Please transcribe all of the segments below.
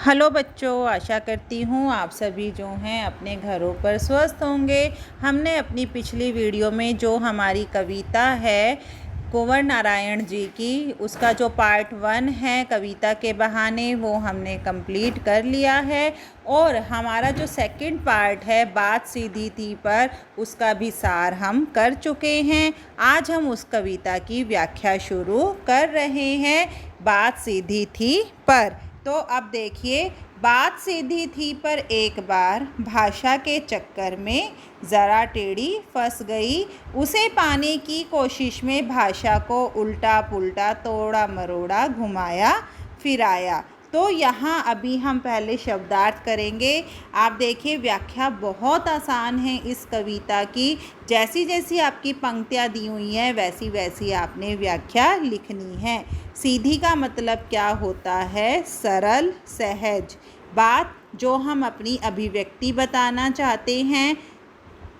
Hello बच्चों, आशा करती हूँ आप सभी जो हैं अपने घरों पर स्वस्थ होंगे। हमने अपनी पिछली वीडियो में जो हमारी कविता है कुंवर नारायण जी की, उसका जो पार्ट 1 है कविता के बहाने, वो हमने कंप्लीट कर लिया है। और हमारा जो सेकंड पार्ट है बात सीधी थी पर, उसका भी सार हम कर चुके हैं। आज हम उस कविता की व्याख्या शुरू कर रहे हैं। बात सीधी थी पर, तो अब देखिए, बात सीधी थी पर एक बार भाषा के चक्कर में ज़रा टेढ़ी फंस गई। उसे पाने की कोशिश में भाषा को उल्टा पुल्टा तोड़ा मरोड़ा घुमाया फिराया। तो यहाँ अभी हम पहले शब्दार्थ करेंगे। आप देखिए, व्याख्या बहुत आसान है इस कविता की। जैसी जैसी आपकी पंक्तियाँ दी हुई हैं वैसी वैसी आपने व्याख्या लिखनी है। सीधी का मतलब क्या होता है? सरल, सहज बात जो हम अपनी अभिव्यक्ति बताना चाहते हैं।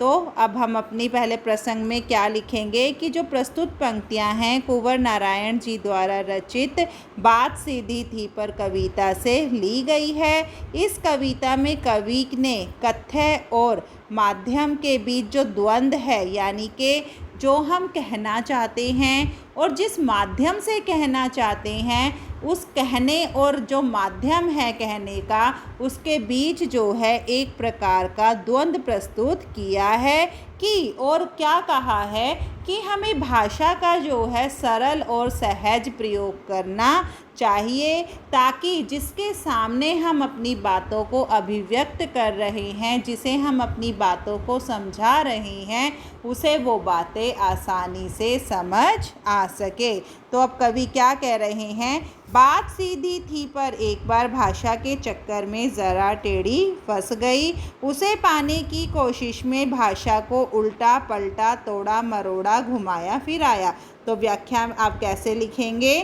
तो अब हम अपनी पहले प्रसंग में क्या लिखेंगे कि जो प्रस्तुत पंक्तियां हैं कुंवर नारायण जी द्वारा रचित बात सीधी थी पर कविता से ली गई है। इस कविता में कवि ने कथ्य और माध्यम के बीच जो द्वंद्व है, यानी कि जो हम कहना चाहते हैं और जिस माध्यम से कहना चाहते हैं, उस कहने और जो माध्यम है कहने का, उसके बीच जो है एक प्रकार का द्वंद्व प्रस्तुत किया है। कि और क्या कहा है कि हमें भाषा का जो है सरल और सहज प्रयोग करना चाहिए, ताकि जिसके सामने हम अपनी बातों को अभिव्यक्त कर रहे हैं, जिसे हम अपनी बातों को समझा रहे हैं, उसे वो बातें आसानी से समझ आ सके। तो अब कवि क्या कह रहे हैं? बात सीधी थी पर एक बार भाषा के चक्कर में ज़रा टेढ़ी फंस गई। उसे पाने की कोशिश में भाषा को उल्टा पलटा तोड़ा मरोड़ा घुमाया फिराया। तो व्याख्या आप कैसे लिखेंगे?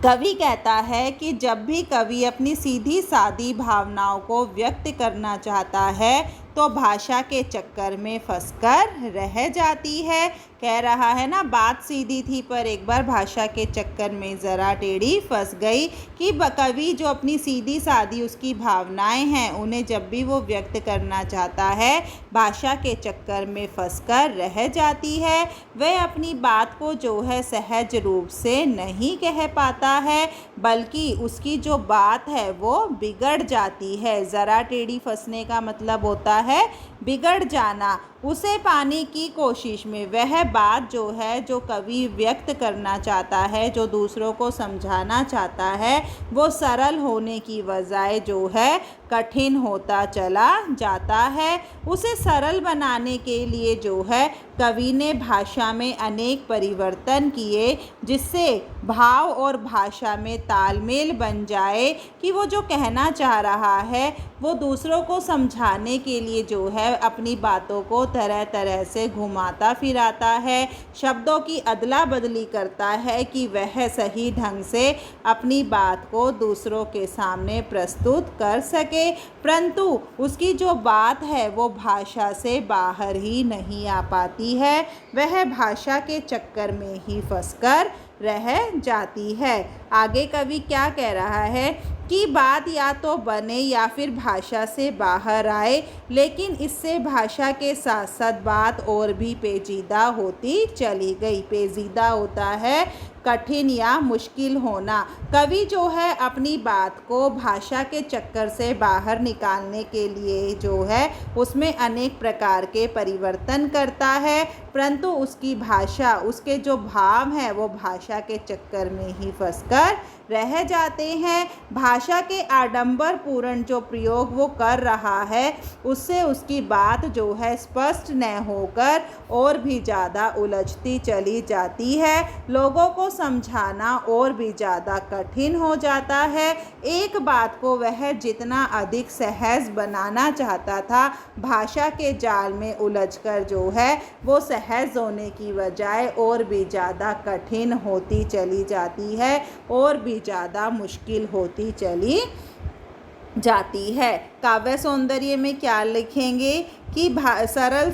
कवि कहता है कि जब भी कवि अपनी सीधी सादी भावनाओं को व्यक्त करना चाहता है तो भाषा के चक्कर में फंसकर रह जाती है। कह रहा है ना, बात सीधी थी पर एक बार भाषा के चक्कर में ज़रा टेढ़ी फंस गई, कि कवि जो अपनी सीधी सादी उसकी भावनाएं हैं, उन्हें जब भी वो व्यक्त करना चाहता है भाषा के चक्कर में फंसकर रह जाती है। वह अपनी बात को जो है सहज रूप से नहीं कह पाता है, बल्कि उसकी जो बात है वो बिगड़ जाती है। ज़रा टेढ़ी फंसने का मतलब होता है बिगड़ जाना। उसे पाने की कोशिश में वह बात जो है, जो कवि व्यक्त करना चाहता है, जो दूसरों को समझाना चाहता है, वो सरल होने की बजाय जो है कठिन होता चला जाता है। उसे सरल बनाने के लिए जो है कवि ने भाषा में अनेक परिवर्तन किए, जिससे भाव और भाषा में तालमेल बन जाए, कि वो जो कहना चाह रहा है वो दूसरों को समझाने के लिए जो है अपनी बातों को तरह तरह से घुमाता फिराता है, शब्दों की अदला बदली करता है कि वह सही ढंग से अपनी बात को दूसरों के सामने प्रस्तुत कर सके, परंतु उसकी जो बात है वो भाषा से बाहर ही नहीं आ पाती है। वह भाषा के चक्कर में ही फंसकर रह जाती है। आगे कवि क्या कह रहा है कि बात या तो बने या फिर भाषा से बाहर आए, लेकिन इससे भाषा के साथ साथ बात और भी पेचीदा होती चली गई। पेचीदा होता है कठिन या मुश्किल होना। कवि जो है अपनी बात को भाषा के चक्कर से बाहर निकालने के लिए जो है उसमें अनेक प्रकार के परिवर्तन करता है, परंतु उसकी भाषा, उसके जो भाव हैं वो भाषा के चक्कर में ही फंसकर रह जाते हैं। भाषा के आडंबर पूर्ण जो प्रयोग वो कर रहा है, उससे उसकी बात जो है स्पष्ट न होकर और भी ज़्यादा उलझती चली जाती है। लोगों को समझाना और भी ज़्यादा कठिन हो जाता है। एक बात को वह जितना अधिक सहज बनाना चाहता था, भाषा के जाल में उलझकर जो है वो सहज होने की बजाय और भी ज़्यादा कठिन होती चली जाती है और भी ज़्यादा मुश्किल होती चली जाती है। काव्य सौंदर्य में क्या लिखेंगे कि सरल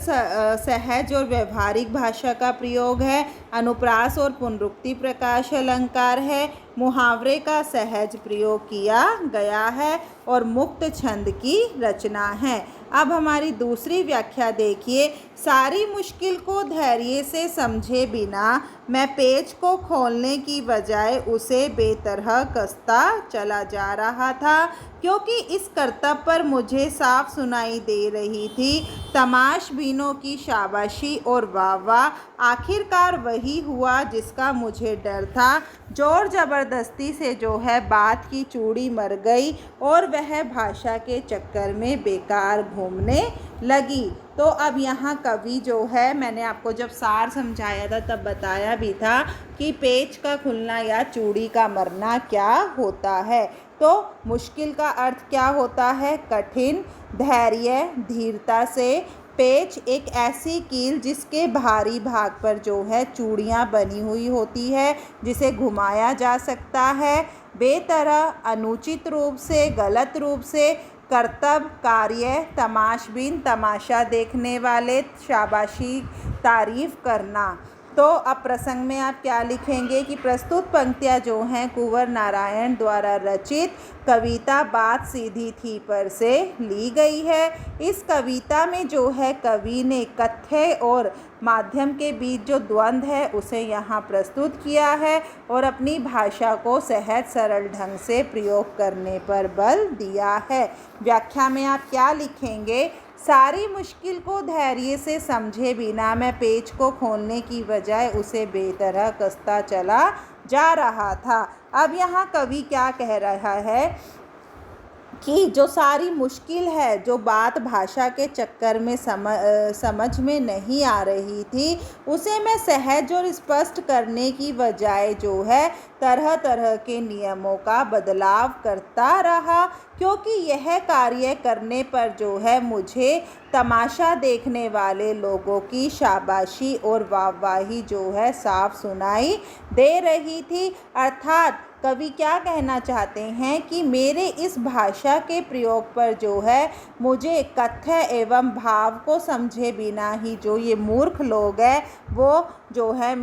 सहज और व्यवहारिक भाषा का प्रयोग है, अनुप्रास और पुनरुक्ति प्रकाश अलंकार है, मुहावरे का सहज प्रयोग किया गया है और मुक्त छंद की रचना है। अब हमारी दूसरी व्याख्या देखिए। सारी मुश्किल को धैर्य से समझे बिना मैं पेज को खोलने की बजाय उसे बेतरह कसता चला जा रहा था, क्योंकि इस करतब पर मुझे साफ सुनाई दे रही थी तमाशबीनों की शाबाशी और वाह-वाह। आखिरकार वही हुआ जिसका मुझे डर था। जोर ज़बरदस्ती से जो है बात की चूड़ी मर गई और वह भाषा के चक्कर में बेकार घूमने लगी। तो अब यहाँ कवि जो है, मैंने आपको जब सार समझाया था तब बताया भी था कि पेच का खुलना या चूड़ी का मरना क्या होता है। तो मुश्किल का अर्थ क्या होता है? कठिन, धैर्य, धीरता से। पेच एक ऐसी कील जिसके बाहरी भाग पर जो है चूड़ियाँ बनी हुई होती है, जिसे घुमाया जा सकता है बेतरह, अनुचित रूप से, गलत रूप से। करतब, कार्य, तमाशबीन, तमाशा देखने वाले, शाबाशी, तारीफ करना। तो अब प्रसंग में आप क्या लिखेंगे कि प्रस्तुत पंक्तियाँ जो हैं कुंवर नारायण द्वारा रचित कविता बात सीधी थी पर से ली गई है। इस कविता में जो है कवि ने कथ्य और माध्यम के बीच जो द्वंद्व है उसे यहाँ प्रस्तुत किया है और अपनी भाषा को सहज सरल ढंग से प्रयोग करने पर बल दिया है। व्याख्या में आप क्या लिखेंगे? सारी मुश्किल को धैर्य से समझे बिना मैं पेज को खोलने की बजाय उसे बेतरह कसता चला जा रहा था। अब यहाँ कवि क्या कह रहा है कि जो सारी मुश्किल है, जो बात भाषा के चक्कर में समझ में नहीं आ रही थी, उसे मैं सहज और स्पष्ट करने की बजाय जो है तरह तरह के नियमों का बदलाव करता रहा, क्योंकि यह कार्य करने पर जो है मुझे तमाशा देखने वाले लोगों की शाबाशी और वाहवाही जो है साफ सुनाई दे रही थी। अर्थात कवि क्या कहना चाहते हैं कि मेरे इस भाषा के प्रयोग पर जो है मुझे कथ्य एवं भाव को समझे बिना ही जो ये मूर्ख लोग हैं वो जो है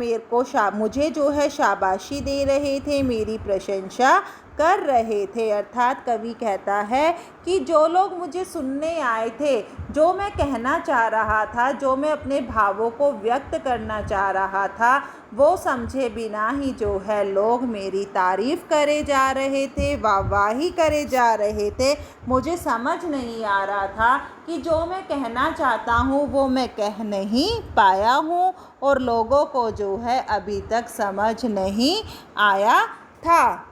मुझे जो है शाबाशी दे रहे थे, मेरी प्रशंसा कर रहे थे। अर्थात कवि कहता है कि जो लोग मुझे सुनने आए थे, जो मैं कहना चाह रहा था, जो मैं अपने भावों को व्यक्त करना चाह रहा था, वो समझे बिना ही जो है लोग मेरी तारीफ़ करे जा रहे थे, वाहवाही करे जा रहे थे। मुझे समझ नहीं आ रहा था कि जो मैं कहना चाहता हूँ वो मैं कह नहीं पाया हूँ और लोगों को जो है अभी तक समझ नहीं आया था।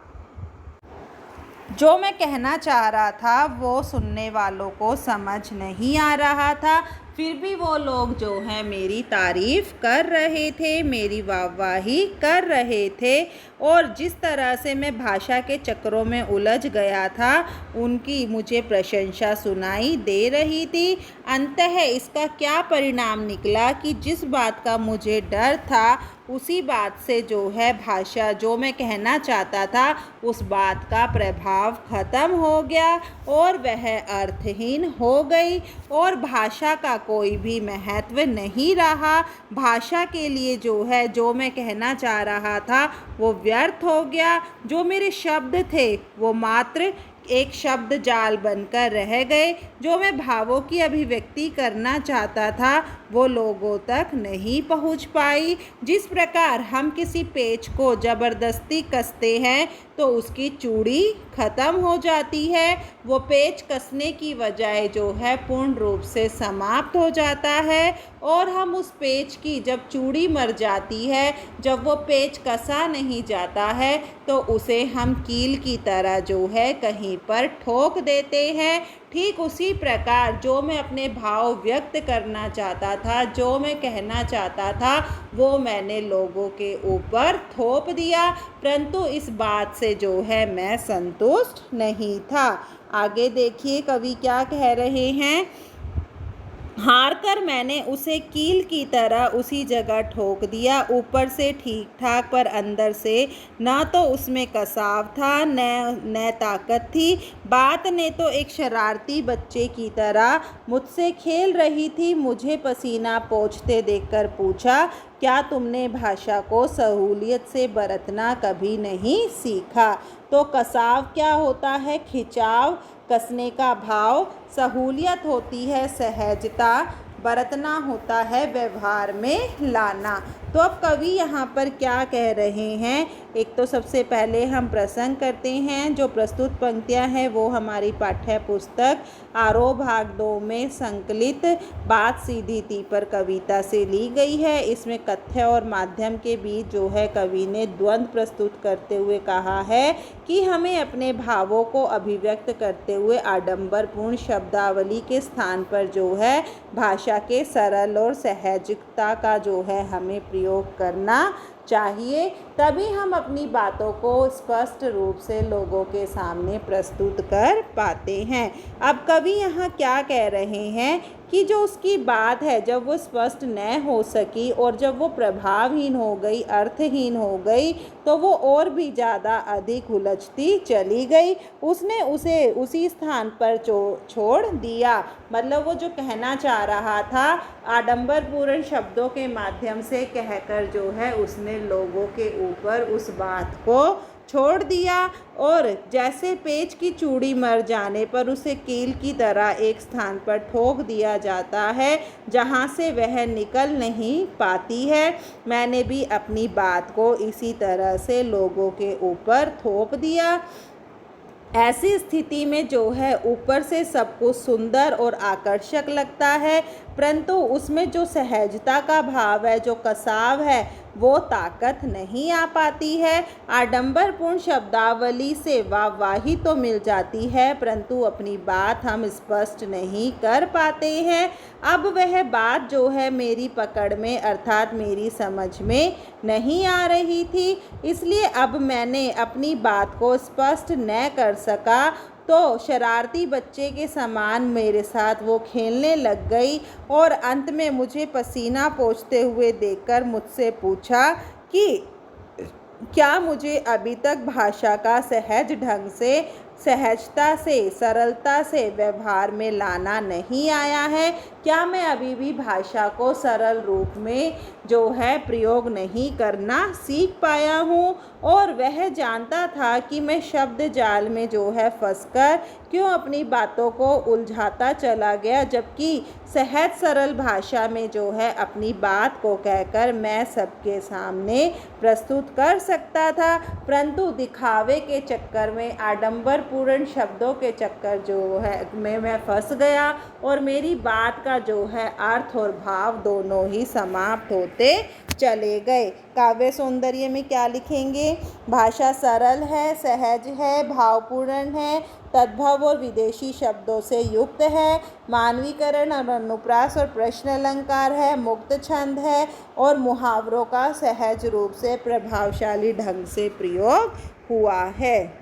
जो मैं कहना चाह रहा था वो सुनने वालों को समझ नहीं आ रहा था, फिर भी वो लोग जो हैं मेरी तारीफ़ कर रहे थे, मेरी वाहवाही कर रहे थे। और जिस तरह से मैं भाषा के चक्रों में उलझ गया था, उनकी मुझे प्रशंसा सुनाई दे रही थी। अंततः इसका क्या परिणाम निकला कि जिस बात का मुझे डर था, उसी बात से जो है भाषा जो मैं कहना चाहता था उस बात का प्रभाव खत्म हो गया और वह अर्थहीन हो गई और भाषा का कोई भी महत्व नहीं रहा। भाषा के लिए जो है जो मैं कहना चाह रहा था वो व्यर्थ हो गया। जो मेरे शब्द थे वो मात्र एक शब्द जाल बनकर रह गए। जो मैं भावों की अभिव्यक्ति करना चाहता था वो लोगों तक नहीं पहुंच पाई। जिस प्रकार हम किसी पेच को ज़बरदस्ती कसते हैं तो उसकी चूड़ी ख़त्म हो जाती है, वो पेच कसने की बजाय जो है पूर्ण रूप से समाप्त हो जाता है और हम उस पेच की जब चूड़ी मर जाती है, जब वो पेच कसा नहीं जाता है तो उसे हम कील की तरह जो है कहीं पर ठोक देते हैं। ठीक उसी प्रकार जो मैं अपने भाव व्यक्त करना चाहता था, जो मैं कहना चाहता था, वो मैंने लोगों के ऊपर थोप दिया, परंतु इस बात से जो है मैं संतुष्ट नहीं था। आगे देखिए कवि क्या कह रहे हैं। हार कर मैंने उसे कील की तरह उसी जगह ठोक दिया। ऊपर से ठीक ठाक पर अंदर से न तो उसमें कसाव था न ताकत थी। बात ने तो एक शरारती बच्चे की तरह मुझसे खेल रही थी। मुझे पसीना पोंछते देखकर पूछा, क्या तुमने भाषा को सहूलियत से बरतना कभी नहीं सीखा? तो कसाव क्या होता है? खिंचाव, कसने का भाव। सहूलियत होती है सहजता, बरतना होता है व्यवहार में लाना। तो अब कवि यहाँ पर क्या कह रहे हैं? एक तो सबसे पहले हम प्रसंग करते हैं। जो प्रस्तुत पंक्तियाँ हैं वो हमारी पाठ्य पुस्तक आरोह भाग 2 में संकलित बात सीधी थी पर कविता से ली गई है। इसमें कथ्य और माध्यम के बीच जो है कवि ने द्वंद्व प्रस्तुत करते हुए कहा है कि हमें अपने भावों को अभिव्यक्त करते हुए आडंबरपूर्ण शब्दावली के स्थान पर जो है भाषा के सरल और सहजता का जो है हमें प्रयोग करना चाहिए। तभी हम अपनी बातों को स्पष्ट रूप से लोगों के सामने प्रस्तुत कर पाते हैं। अब कवि यहाँ क्या कह रहे हैं कि जो उसकी बात है जब वो स्पष्ट न हो सकी और जब वो प्रभावहीन हो गई, अर्थहीन हो गई, तो वो और भी ज़्यादा अधिक उलझती चली गई। उसने उसे उसी स्थान पर छोड़ दिया। मतलब वो जो कहना चाह रहा था आडंबरपूर्ण शब्दों के माध्यम से कहकर जो है उसने लोगों के ऊपर उस बात को छोड़ दिया। और जैसे पेच की चूड़ी मर जाने पर उसे कील की तरह एक स्थान पर ठोक दिया जाता है जहाँ से वह निकल नहीं पाती है, मैंने भी अपनी बात को इसी तरह से लोगों के ऊपर थोप दिया। ऐसी स्थिति में जो है ऊपर से सब कुछ सुंदर और आकर्षक लगता है, परंतु उसमें जो सहजता का भाव है, जो कसाव है, वो ताकत नहीं आ पाती है। आडंबरपूर्ण शब्दावली से वाहवाही तो मिल जाती है, परंतु अपनी बात हम स्पष्ट नहीं कर पाते हैं। अब वह बात जो है मेरी पकड़ में अर्थात मेरी समझ में नहीं आ रही थी, इसलिए अब मैंने अपनी बात को स्पष्ट न कर सका तो शरारती बच्चे के समान मेरे साथ वो खेलने लग गई और अंत में मुझे पसीना पोंछते हुए देखकर मुझसे पूछा कि क्या मुझे अभी तक भाषा का सहज ढंग से, सहजता से, सरलता से व्यवहार में लाना नहीं आया है? क्या मैं अभी भी भाषा को सरल रूप में जो है प्रयोग नहीं करना सीख पाया हूँ? और वह जानता था कि मैं शब्द जाल में जो है फंसकर क्यों अपनी बातों को उलझाता चला गया, जबकि सहज सरल भाषा में जो है अपनी बात को कहकर मैं सबके सामने प्रस्तुत कर सकता था, परंतु दिखावे के चक्कर में, आडंबरपूर्ण शब्दों के चक्कर जो है में मैं फंस गया और मेरी बात का जो है अर्थ और भाव दोनों ही समाप्त होते चले गए। काव्य सौंदर्य में क्या लिखेंगे? भाषा सरल है, सहज है, भावपूर्ण है, तद्भव और विदेशी शब्दों से युक्त है, मानवीकरण और अनुप्रास और प्रश्न अलंकार है, मुक्त छंद है और मुहावरों का सहज रूप से प्रभावशाली ढंग से प्रयोग हुआ है।